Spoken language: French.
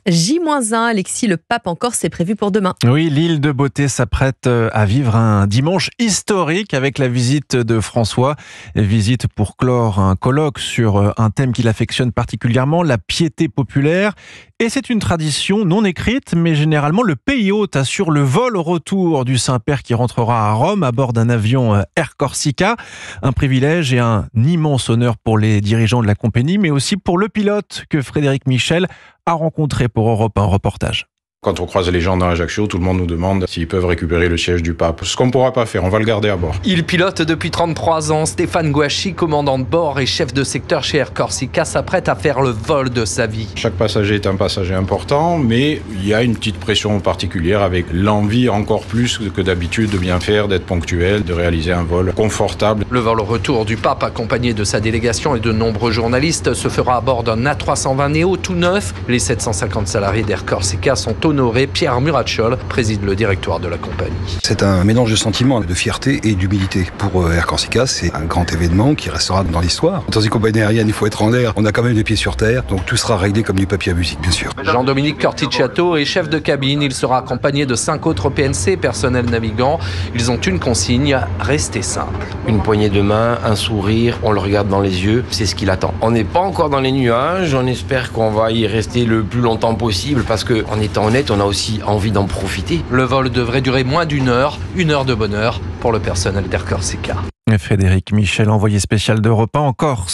J-1, Alexis, le pape en Corse, c'est prévu pour demain. Oui, l'île de Beauté s'apprête à vivre un dimanche historique avec la visite de François. Visite pour clore un colloque sur un thème qu'il affectionne particulièrement, la piété populaire. Et c'est une tradition non écrite, mais généralement le pays hôte assure le vol au retour du Saint-Père qui rentrera à Rome à bord d'un avion Air Corsica. Un privilège et un immense honneur pour les dirigeants de la compagnie, mais aussi pour le pilote que Frédéric Michel a rencontré pour Europe 1 reportage. Quand on croise les gens dans Ajaccio, tout le monde nous demande s'ils peuvent récupérer le siège du pape. Ce qu'on ne pourra pas faire, on va le garder à bord. Il pilote depuis 33 ans. Stéphane Gouachi, commandant de bord et chef de secteur chez Air Corsica, s'apprête à faire le vol de sa vie. Chaque passager est un passager important, mais il y a une petite pression particulière avec l'envie encore plus que d'habitude de bien faire, d'être ponctuel, de réaliser un vol confortable. Le vol au retour du pape, accompagné de sa délégation et de nombreux journalistes, se fera à bord d'un A320 Neo tout neuf. Les 750 salariés d'Air Corsica sont honorés. Pierre Murachol préside le directoire de la compagnie. C'est un mélange de sentiments, de fierté et d'humilité. Pour Air Corsica, c'est un grand événement qui restera dans l'histoire. Dans une compagnie aérienne, il faut être en l'air. On a quand même les pieds sur terre, donc tout sera réglé comme du papier à musique, bien sûr. Jean-Dominique Corticciato est chef de cabine. Il sera accompagné de 5 autres PNC, personnel navigant. Ils ont une consigne, rester simple. Une poignée de main, un sourire, on le regarde dans les yeux, c'est ce qu'il attend. On n'est pas encore dans les nuages, on espère qu'on va y rester le plus longtemps possible parce qu'en étant honnête, on a aussi envie d'en profiter. Le vol devrait durer moins d'1 heure, 1 heure de bonheur pour le personnel d'Air Corsica. Frédéric Michel, envoyé spécial d'Europe 1 en Corse.